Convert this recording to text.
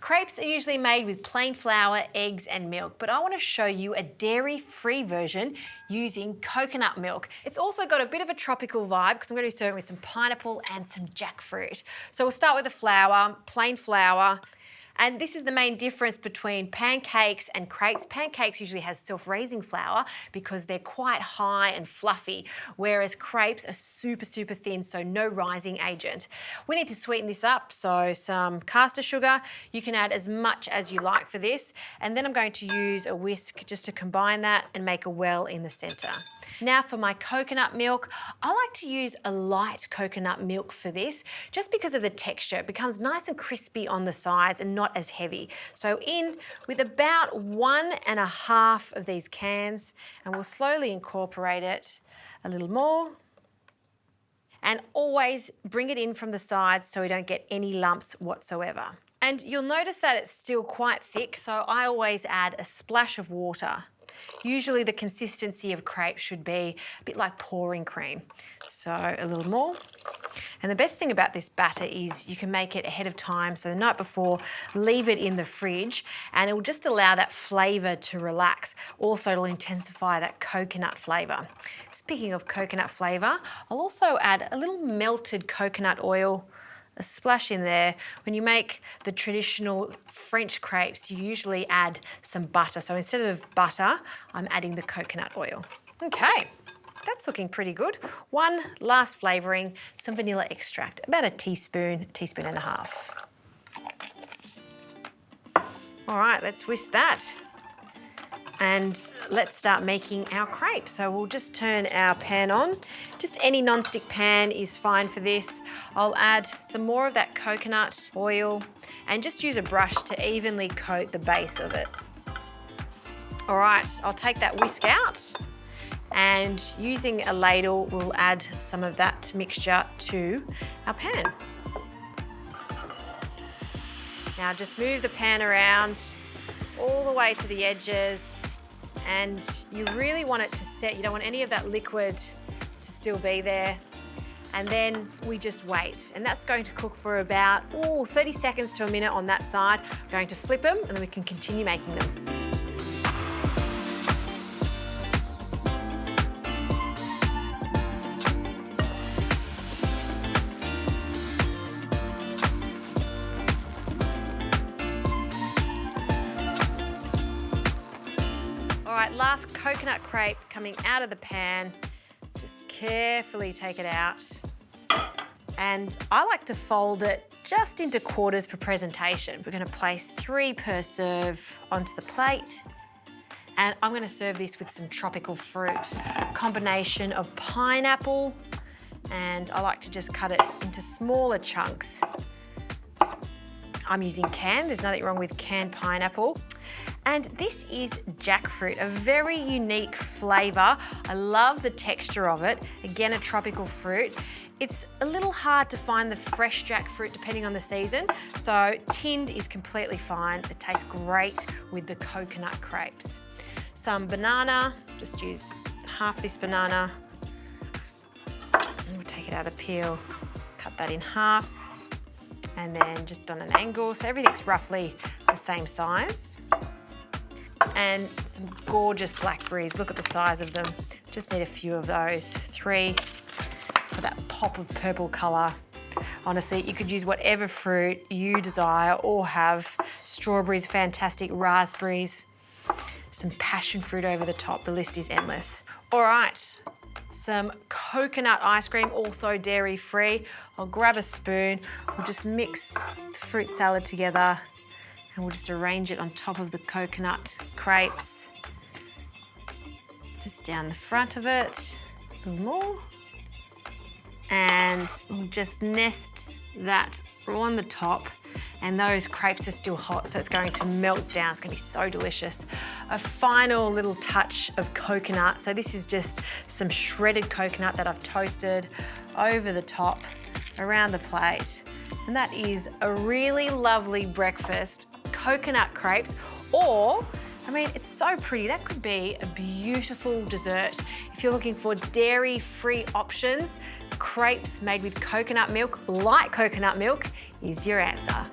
Crepes are usually made with plain flour, eggs and milk, but I want to show you a dairy-free version using coconut milk. It's also got a bit of a tropical vibe because I'm going to be serving with some pineapple and some jackfruit. So we'll start with the flour, plain flour. And this is the main difference between pancakes and crepes. Pancakes usually has self-raising flour because they're quite high and fluffy, whereas crepes are super, super thin, so no rising agent. We need to sweeten this up, so some caster sugar. You can add as much as you like for this. And then I'm going to use a whisk just to combine that and make a well in the center. Now for my coconut milk, I like to use a light coconut milk for this, just because of the texture. It becomes nice and crispy on the sides and not as heavy. So in with about 1.5 of these cans, and we'll slowly incorporate it a little more. And always bring it in from the sides so we don't get any lumps whatsoever. And you'll notice that it's still quite thick, so I always add a splash of water. Usually the consistency of crepes should be a bit like pouring cream. So a little more. And the best thing about this batter is you can make it ahead of time. So the night before, leave it in the fridge and it will just allow that flavour to relax. Also, it'll intensify that coconut flavour. Speaking of coconut flavour, I'll also add a little melted coconut oil, a splash in there. When you make the traditional French crepes, you usually add some butter. So instead of butter, I'm adding the coconut oil. Okay, that's looking pretty good. One last flavouring, some vanilla extract, about a teaspoon and a half. All right, let's whisk that. And let's start making our crepes. So we'll just turn our pan on. Just any non-stick pan is fine for this. I'll add some more of that coconut oil and just use a brush to evenly coat the base of it. All right, I'll take that whisk out and using a ladle, we'll add some of that mixture to our pan. Now just move the pan around all the way to the edges. And you really want it to set. You don't want any of that liquid to still be there. And then we just wait. And that's going to cook for about 30 seconds to a minute on that side. I'm going to flip them and then we can continue making them. All right, last coconut crepe coming out of the pan. Just carefully take it out. And I like to fold it just into quarters for presentation. We're gonna place 3 per serve onto the plate. And I'm gonna serve this with some tropical fruit. A combination of pineapple, and I like to just cut it into smaller chunks. I'm using canned, there's nothing wrong with canned pineapple. And this is jackfruit, a very unique flavour. I love the texture of it. Again, a tropical fruit. It's a little hard to find the fresh jackfruit depending on the season, so tinned is completely fine. It tastes great with the coconut crepes. Some banana, just use half this banana. And we'll take it out of peel, cut that in half, and then just on an angle, so everything's roughly the same size. And some gorgeous blackberries. Look at the size of them. Just need a few of those. 3 for that pop of purple colour. Honestly, you could use whatever fruit you desire or have. Strawberries, fantastic. Raspberries, some passion fruit over the top. The list is endless. All right, some coconut ice cream, also dairy-free. I'll grab a spoon. We'll just mix the fruit salad together. And we'll just arrange it on top of the coconut crepes. Just down the front of it, a little more. And we'll just nest that on the top. And those crepes are still hot, so it's going to melt down. It's going to be so delicious. A final little touch of coconut. So this is just some shredded coconut that I've toasted over the top, around the plate. And that is a really lovely breakfast. Coconut crepes, or, I mean, it's so pretty. That could be a beautiful dessert. If you're looking for dairy-free options, crepes made with coconut milk, light coconut milk, is your answer.